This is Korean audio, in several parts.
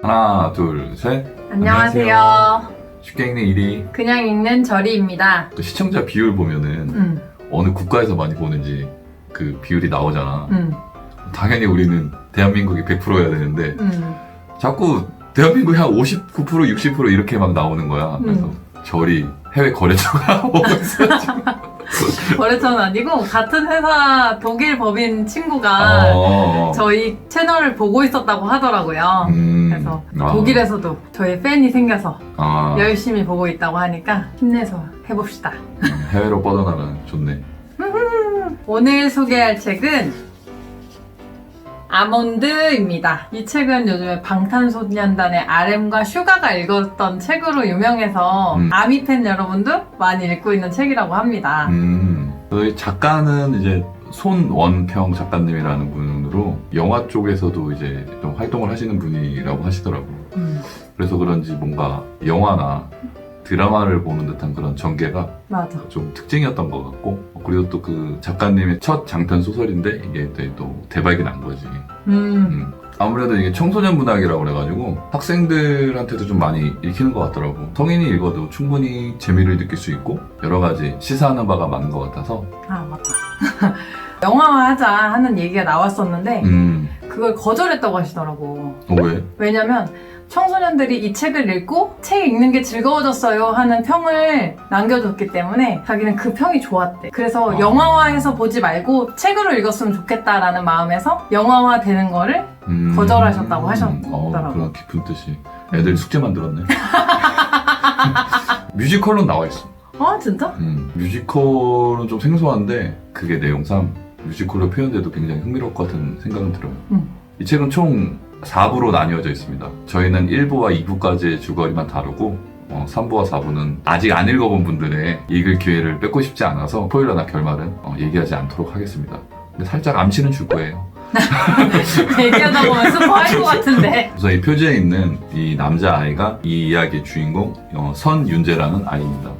하나, 둘, 셋. 안녕하세요. 쉽게 읽는 1위. 그냥 읽는 저리입니다. 또 시청자 비율 보면은 어느 국가에서 많이 보는지 그 비율이 나오잖아. 당연히 우리는 대한민국이 100%여야 되는데 자꾸 대한민국이 한 59%, 60% 이렇게 막 나오는 거야. 그래서 저리 해외 거래처가 오고 있어 지금. 거래처는 아니고 같은 회사 독일 법인 친구가 저희 채널을 보고 있었다고 하더라고요. 그래서 독일에서도 저희 팬이 생겨서 열심히 보고 있다고 하니까 힘내서 해봅시다. 해외로 뻗어나가는 좋네. 오늘 소개할 책은 아몬드입니다. 이 책은 요즘에 방탄소년단의 RM과 슈가가 읽었던 책으로 유명해서 아미 팬 여러분도 많이 읽고 있는 책이라고 합니다. 저희 작가는 이제 손원평 작가님이라는 분으로 영화 쪽에서도 이제 좀 활동을 하시는 분이라고 하시더라고요. 그래서 그런지 뭔가 영화나 드라마를 보는 듯한 그런 전개가 맞아. 좀 특징이었던 것 같고, 그리고 또 그 작가님의 첫 장편 소설인데 이게 또 대박이 난 거지. 아무래도 이게 청소년 문학이라고 그래가지고 학생들한테도 좀 많이 읽히는 것 같더라고. 성인이 읽어도 충분히 재미를 느낄 수 있고 여러 가지 시사하는 바가 많은 것 같아서. 아, 맞다. 영화화하자 하는 얘기가 나왔었는데 그걸 거절했다고 하시더라고. 왜? 왜냐면 청소년들이 이 책을 읽고 책 읽는 게 즐거워졌어요 하는 평을 남겨줬기 때문에 자기는 그 평이 좋았대. 그래서 영화화해서 보지 말고 책으로 읽었으면 좋겠다라는 마음에서 영화화 되는 거를 거절하셨다고 하셨더라고. 그런 깊은 뜻이. 애들 숙제 만들었네. 뮤지컬로 나와 있어. 아, 진짜? 뮤지컬은 좀 생소한데 그게 내용상 뮤지컬로 표현돼도 굉장히 흥미로울 것 같은 생각은 들어요. 이 책은 총 4부로 나뉘어져 있습니다. 저희는 1부와 2부까지의 줄거리만 다루고 3부와 4부는 아직 안 읽어본 분들의 읽을 기회를 뺏고 싶지 않아서 스포일러나 결말은 얘기하지 않도록 하겠습니다. 근데 살짝 암시는 줄 거예요. 얘기하다 보면 스포할 것 같은데. 우선 이 표지에 있는 이 남자아이가 이 이야기의 주인공 선윤재라는 아이입니다.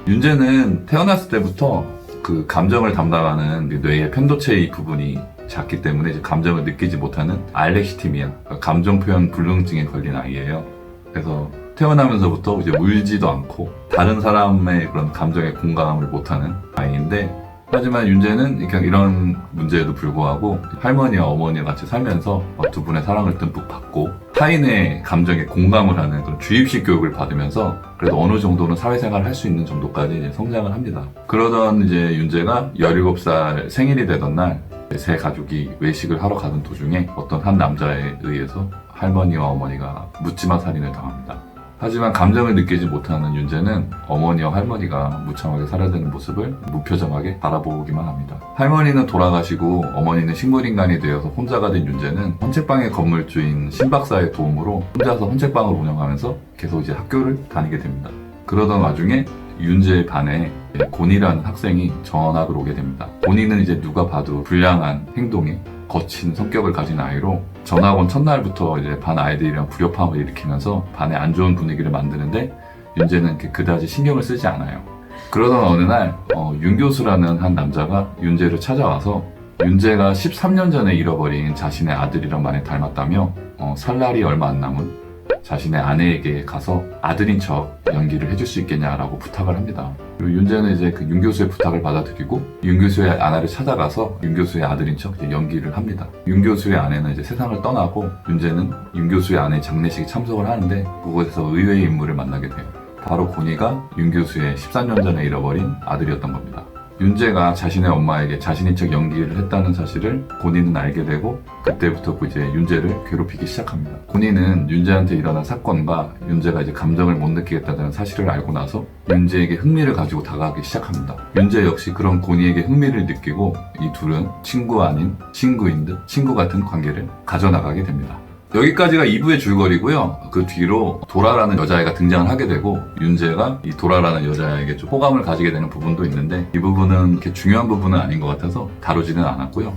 윤재는 태어났을 때부터 그 감정을 담당하는 뇌의 편도체의 부분이 작기 때문에 이제 감정을 느끼지 못하는 알렉시티미아, 감정 표현 불능증에 걸린 아이예요. 그래서 태어나면서부터 이제 울지도 않고 다른 사람의 그런 감정에 공감을 못하는 아이인데, 하지만 윤재는 이런 문제에도 불구하고 할머니와 어머니와 같이 살면서 두 분의 사랑을 듬뿍 받고 타인의 감정에 공감을 하는 그런 주입식 교육을 받으면서 그래도 어느 정도는 사회생활을 할 수 있는 정도까지 이제 성장을 합니다. 그러던 이제 윤재가 17살 생일이 되던 날 세 가족이 외식을 하러 가던 도중에 어떤 한 남자에 의해서 할머니와 어머니가 묻지마 살인을 당합니다. 하지만 감정을 느끼지 못하는 윤재는 어머니와 할머니가 무참하게 살아가는 모습을 무표정하게 바라보기만 합니다. 할머니는 돌아가시고 어머니는 식물인간이 되어서 혼자가 된 윤재는 헌책방의 건물주인 신 박사의 도움으로 혼자서 헌책방을 운영하면서 계속 이제 학교를 다니게 됩니다. 그러던 와중에 윤재의 반에 곤이라는 학생이 전학을 오게 됩니다. 곤이는 이제 누가 봐도 불량한 행동에 거친 성격을 가진 아이로 전학 온 첫날부터 이제 반 아이들이랑 불협화음을 일으키면서 반에 안 좋은 분위기를 만드는데 윤재는 그다지 신경을 쓰지 않아요. 그러던 어느 날 윤 교수라는 한 남자가 윤재를 찾아와서 윤재가 13년 전에 잃어버린 자신의 아들이랑 많이 닮았다며 살 날이 얼마 안 남은 자신의 아내에게 가서 아들인 척 연기를 해줄 수 있겠냐라고 부탁을 합니다. 그리고 윤재는 이제 그 윤 교수의 부탁을 받아들이고 윤 교수의 아내를 찾아가서 윤 교수의 아들인 척 이제 연기를 합니다. 윤 교수의 아내는 이제 세상을 떠나고 윤재는 윤 교수의 아내의 장례식에 참석을 하는데 그곳에서 의외의 인물을 만나게 돼요. 바로 곤이가 윤 교수의 14년 전에 잃어버린 아들이었던 겁니다. 윤재가 자신의 엄마에게 자신인 척 연기를 했다는 사실을 곤이는 알게 되고 그때부터 이제 윤재를 괴롭히기 시작합니다. 곤이는 윤재한테 일어난 사건과 윤재가 이제 감정을 못 느끼겠다는 사실을 알고 나서 윤재에게 흥미를 가지고 다가가기 시작합니다. 윤재 역시 그런 곤이에게 흥미를 느끼고 이 둘은 친구 아닌 친구인 듯 친구 같은 관계를 가져나가게 됩니다. 여기까지가 2부의 줄거리고요. 그 뒤로 도라라는 여자애가 등장을 하게 되고 윤재가 이 도라라는 여자에게 좀 호감을 가지게 되는 부분도 있는데 이 부분은 이렇게 중요한 부분은 아닌 것 같아서 다루지는 않았고요.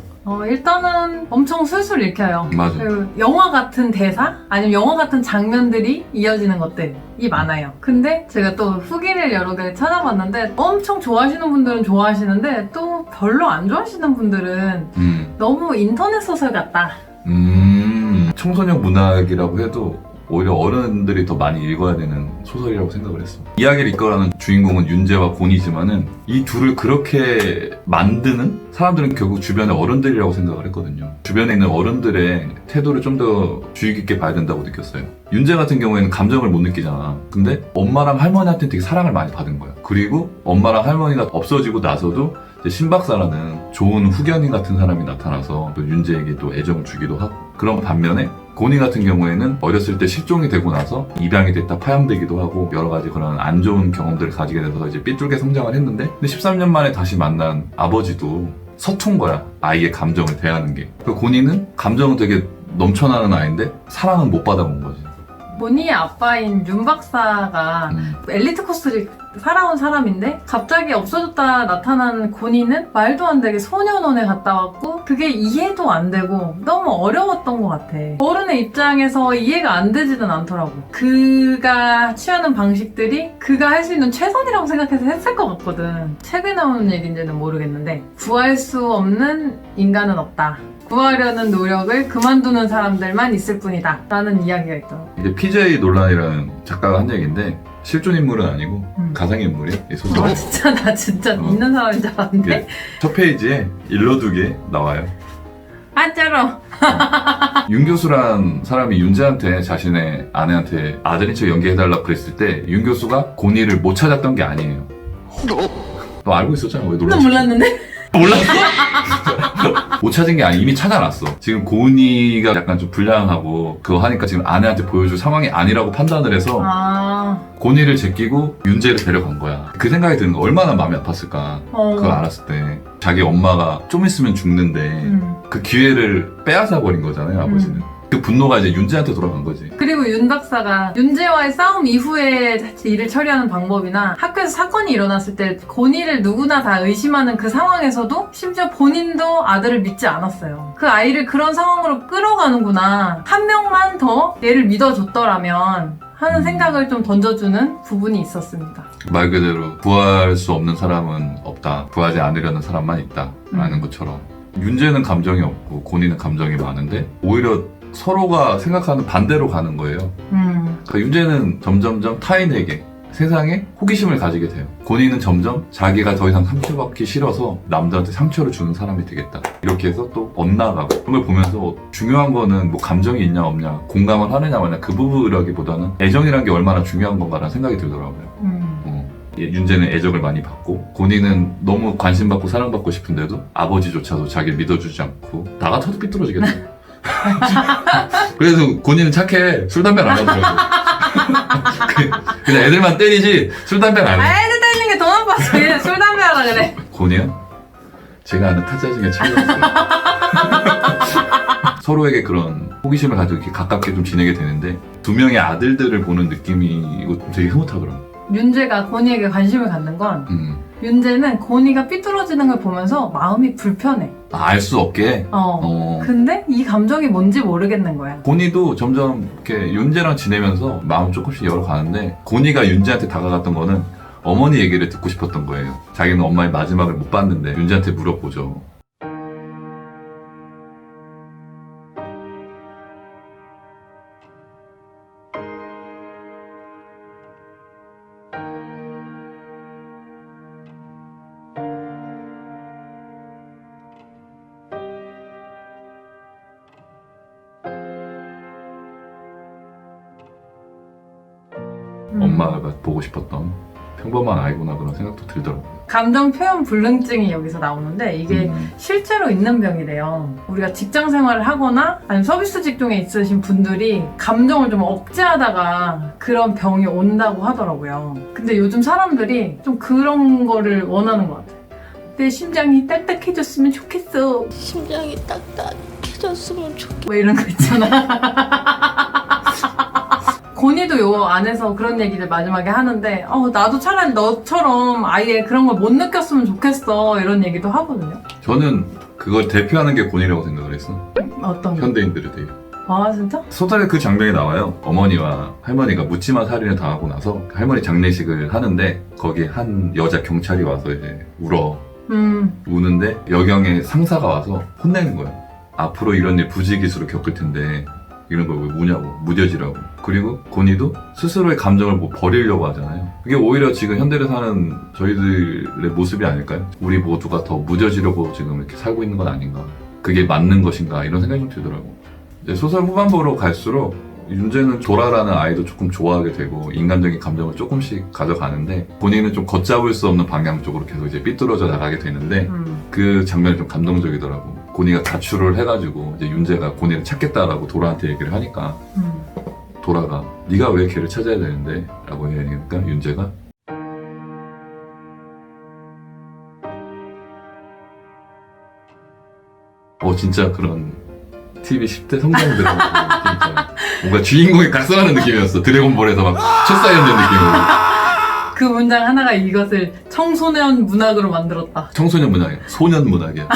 일단은 엄청 술술 읽혀요. 맞아. 영화 같은 대사? 아니면 영화 같은 장면들이 이어지는 것들이 많아요. 근데 제가 또 후기를 여러 개 찾아봤는데 엄청 좋아하시는 분들은 좋아하시는데 또 별로 안 좋아하시는 분들은 너무 인터넷 소설 같다. 청소년 문학이라고 해도 오히려 어른들이 더 많이 읽어야 되는 소설이라고 생각을 했어. 이야기를 이끌어가는 주인공은 윤재와 곤이지만은 이 둘을 그렇게 만드는 사람들은 결국 주변의 어른들이라고 생각을 했거든요. 주변에 있는 어른들의 태도를 좀 더 주의 깊게 봐야 된다고 느꼈어요. 윤재 같은 경우에는 감정을 못 느끼잖아. 근데 엄마랑 할머니한테 되게 사랑을 많이 받은 거야. 그리고 엄마랑 할머니가 없어지고 나서도 이제 신박사라는 좋은 후견인 같은 사람이 나타나서 또 윤재에게 또 애정을 주기도 하고, 그런 반면에 곤이 같은 경우에는 어렸을 때 실종이 되고 나서 입양이 됐다 파양되기도 하고 여러 가지 그런 안 좋은 경험들을 가지게 돼서 이제 삐뚤게 성장을 했는데, 근데 13년 만에 다시 만난 아버지도 서툰 거야. 아이의 감정을 대하는 게. 그 곤이는 감정은 되게 넘쳐나는 아이인데 사랑은 못 받아본 거지. 곤이의 아빠인 윤 박사가 엘리트 코스를 살아온 사람인데 갑자기 없어졌다 나타나는 곤이는 말도 안 되게 소년원에 갔다 왔고 그게 이해도 안 되고 너무 어려웠던 것 같아. 어른의 입장에서 이해가 안 되지는 않더라고. 그가 취하는 방식들이 그가 할 수 있는 최선이라고 생각해서 했을 것 같거든. 책에 나오는 얘기인지는 모르겠는데 구할 수 없는 인간은 없다. 구하려는 노력을 그만두는 사람들만 있을 뿐이다 라는 이야기가 있더라고. 이게 PJ 논란이라는 작가가 한 얘기인데 실존 인물은 아니고 가상 인물이야, 이 소설. 아 진짜 나 진짜 있는 사람인 줄 알았는데. 첫 페이지에 일러두개 나와요. 아 쩔어. 윤 교수란 사람이 윤재한테 자신의 아내한테 아들인 척 연기해달라고 그랬을 때 윤 교수가 곤이를 못 찾았던 게 아니에요. 너 알고 있었잖아. 왜 놀랐어? 난 몰랐는데. 몰랐어? 못 찾은 게 아니야. 이미 찾아놨어. 지금 곤이가 약간 좀 불량하고 그거 하니까 지금 아내한테 보여줄 상황이 아니라고 판단을 해서 곤이를 제끼고 윤재를 데려간 거야. 그 생각이 드는 거. 얼마나 마음이 아팠을까. 그걸 알았을 때. 자기 엄마가 좀 있으면 죽는데 그 기회를 빼앗아 버린 거잖아요, 아버지는. 그 분노가 이제 윤재한테 돌아간 거지. 그리고 윤 박사가 윤재와의 싸움 이후에 일을 처리하는 방법이나 학교에서 사건이 일어났을 때 곤이를 누구나 다 의심하는 그 상황에서도 심지어 본인도 아들을 믿지 않았어요. 그 아이를 그런 상황으로 끌어가는구나. 한 명만 더 얘를 믿어줬더라면 하는 생각을 좀 던져주는 부분이 있었습니다. 말 그대로 구할 수 없는 사람은 없다. 구하지 않으려는 사람만 있다. 라는 것처럼. 윤재는 감정이 없고 곤이는 감정이 많은데 오히려 서로가 생각하는 반대로 가는 거예요. 그러니까 윤재는 점점점 타인에게, 세상에 호기심을 가지게 돼요. 곤이는 점점 자기가 더 이상 상처받기 싫어서 남들한테 상처를 주는 사람이 되겠다. 이렇게 해서 또 엇나가고. 그런 걸 보면서 중요한 거는 뭐 감정이 있냐 없냐, 공감을 하느냐 마냐 그 부분이라기보다는 애정이란 게 얼마나 중요한 건가라는 생각이 들더라고요. 윤재는 애정을 많이 받고 곤이는 너무 관심받고 사랑받고 싶은데도 아버지조차도 자기를 믿어주지 않고 나 같아도 삐뚤어지겠다. 그래서 곤이는 착해. 술 담배를 안 하더라고. 그냥 애들만 때리지 술 담배는 안 해. 애들 때리는 게 더 나빠서 그냥 술 담배 하라 그래. 곤이요? 제가 아는 타짜 중에 최고였어요. 서로에게 그런 호기심을 가지고 이렇게 가깝게 좀 지내게 되는데 두 명의 아들들을 보는 느낌이 이거 되게 흐뭇하더라고요. 윤재가 곤이에게 관심을 갖는 건 윤재는 곤이가 삐뚤어지는 걸 보면서 마음이 불편해. 알 수 없게? 근데 이 감정이 뭔지 모르겠는 거야. 곤이도 점점 이렇게 윤재랑 지내면서 마음 조금씩 열어가는데 곤이가 윤재한테 다가갔던 거는 어머니 얘기를 듣고 싶었던 거예요. 자기는 엄마의 마지막을 못 봤는데 윤재한테 물어보죠. 엄마가 보고 싶었던 평범한 아이구나 그런 생각도 들더라고요. 감정 표현 불능증이 여기서 나오는데 이게 실제로 있는 병이래요. 우리가 직장 생활을 하거나 아니면 서비스 직종에 있으신 분들이 감정을 좀 억제하다가 그런 병이 온다고 하더라고요. 근데 요즘 사람들이 좀 그런 거를 원하는 것 같아요. 내 심장이 딱딱해졌으면 좋겠어. 심장이 딱딱해졌으면 좋겠어. 뭐 이런 거 있잖아. 곤이도 요 안에서 그런 얘기를 마지막에 하는데 나도 차라리 너처럼 아예 그런 걸 못 느꼈으면 좋겠어 이런 얘기도 하거든요. 저는 그걸 대표하는 게 곤이라고 생각을 했어. 어떤 거? 현대인들에 대해. 아 진짜? 소설에 그 장면이 나와요. 어머니와 할머니가 묻지마 살인을 당하고 나서 할머니 장례식을 하는데 거기에 한 여자 경찰이 와서 이제 울어. 우는데 여경의 상사가 와서 혼내는 거예요. 앞으로 이런 일 부지기수로 겪을 텐데 이런 걸 왜 우냐고, 무뎌지라고. 그리고 고니도 스스로의 감정을 뭐 버리려고 하잖아요. 그게 오히려 지금 현대를 사는 저희들의 모습이 아닐까요? 우리 모두가 더 무뎌지려고 지금 이렇게 살고 있는 건 아닌가. 그게 맞는 것인가 이런 생각이 좀 들더라고. 이제 소설 후반부로 갈수록 윤재는 조라라는 아이도 조금 좋아하게 되고 인간적인 감정을 조금씩 가져가는데 본인은 좀 걷잡을 수 없는 방향 쪽으로 계속 이제 삐뚤어져 나가게 되는데 그 장면이 좀 감동적이더라고. 고니가 가출을 해가지고 이제 윤재가 고니를 찾겠다라고 도라한테 얘기를 하니까 도라가 네가 왜 걔를 찾아야 되는데? 라고 얘기하니까 윤재가 진짜 그런 TV 10대 성장들하고 진짜 뭔가 주인공이 각성하는 느낌이었어. 드래곤볼에서 막 첫사연된 느낌으로. 그 문장 하나가 이것을 청소년 문학으로 만들었다. 청소년 문학이야. 소년 문학이야.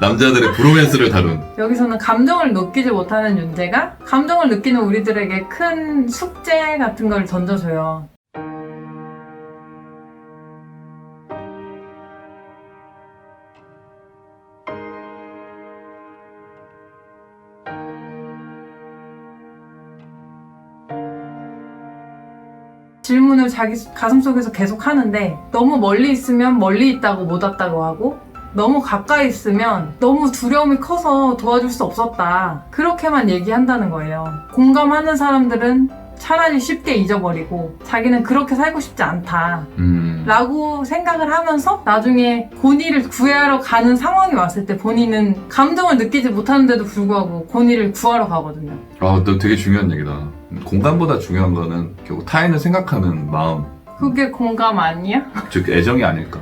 남자들의 브로맨스를 다룬. 여기서는 감정을 느끼지 못하는 윤재가 감정을 느끼는 우리들에게 큰 숙제 같은 걸 던져줘요. 질문을 자기 가슴속에서 계속 하는데 너무 멀리 있으면 멀리 있다고 못 왔다고 하고 너무 가까이 있으면 너무 두려움이 커서 도와줄 수 없었다. 그렇게만 얘기한다는 거예요. 공감하는 사람들은 차라리 쉽게 잊어버리고 자기는 그렇게 살고 싶지 않다 라고 생각을 하면서 나중에 고니를 구하러 가는 상황이 왔을 때 본인은 감정을 느끼지 못하는데도 불구하고 고니를 구하러 가거든요. 너 되게 중요한 얘기다. 공감보다 중요한 거는 결국 타인을 생각하는 마음. 그게 공감 아니야? 즉 애정이 아닐까.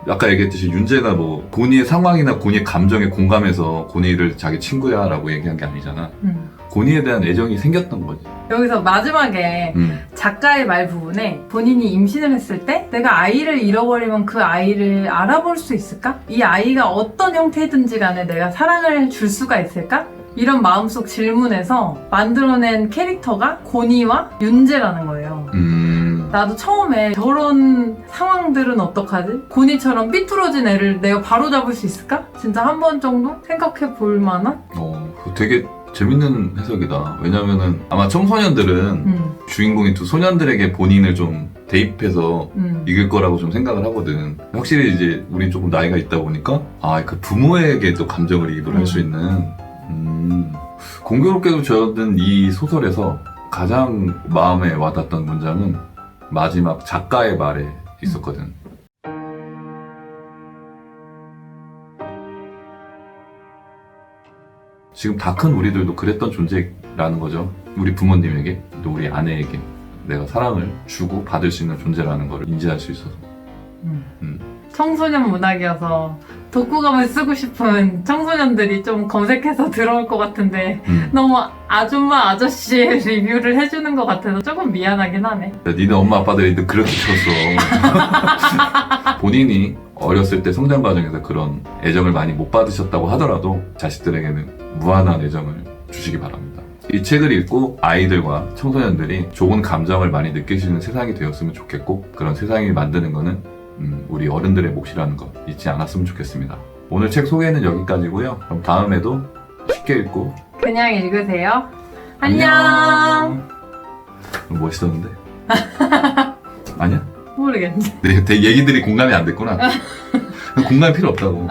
아까 얘기했듯이 윤재가 뭐 고니의 상황이나 고니의 감정에 공감해서 고니를 자기 친구야 라고 얘기한 게 아니잖아. 고니에 대한 애정이 생겼던 거지. 여기서 마지막에 작가의 말 부분에 본인이 임신을 했을 때 내가 아이를 잃어버리면 그 아이를 알아볼 수 있을까? 이 아이가 어떤 형태든지 간에 내가 사랑을 줄 수가 있을까? 이런 마음속 질문에서 만들어낸 캐릭터가 고니와 윤재라는 거예요. 나도 처음에 저런 상황들은 어떡하지? 고니처럼 삐뚤어진 애를 내가 바로잡을 수 있을까? 진짜 한 번 정도 생각해 볼 만한? 되게 재밌는 해석이다. 왜냐면은 아마 청소년들은 주인공인 두 소년들에게 본인을 좀 대입해서 이길 거라고 좀 생각을 하거든. 확실히 이제 우린 조금 나이가 있다 보니까 그 부모에게도 감정을 이입을 할 수 있는 공교롭게도 저는 이 소설에서 가장 마음에 와닿았던 문장은 마지막 작가의 말에 있었거든. 지금 다 큰 우리들도 그랬던 존재라는 거죠. 우리 부모님에게, 또 우리 아내에게 내가 사랑을 주고 받을 수 있는 존재라는 걸 인지할 수 있어서. 청소년 문학이어서 독후감을 쓰고 싶은 청소년들이 좀 검색해서 들어올 것 같은데 너무 아줌마 아저씨의 리뷰를 해주는 것 같아서 조금 미안하긴 하네. 니네 엄마 아빠들이 그렇게 컸어. 본인이 어렸을 때 성장 과정에서 그런 애정을 많이 못 받으셨다고 하더라도 자식들에게는 무한한 애정을 주시기 바랍니다. 이 책을 읽고 아이들과 청소년들이 좋은 감정을 많이 느낄 수 있는 세상이 되었으면 좋겠고, 그런 세상이 만드는 거는 우리 어른들의 몫이라는 거 잊지 않았으면 좋겠습니다. 오늘 책 소개는 여기까지고요. 그럼 다음에도 쉽게 읽고 그냥 읽으세요. 안녕. 멋있었는데? 아니야? 모르겠네. 내 얘기들이 공감이 안 됐구나. 공감이 필요 없다고.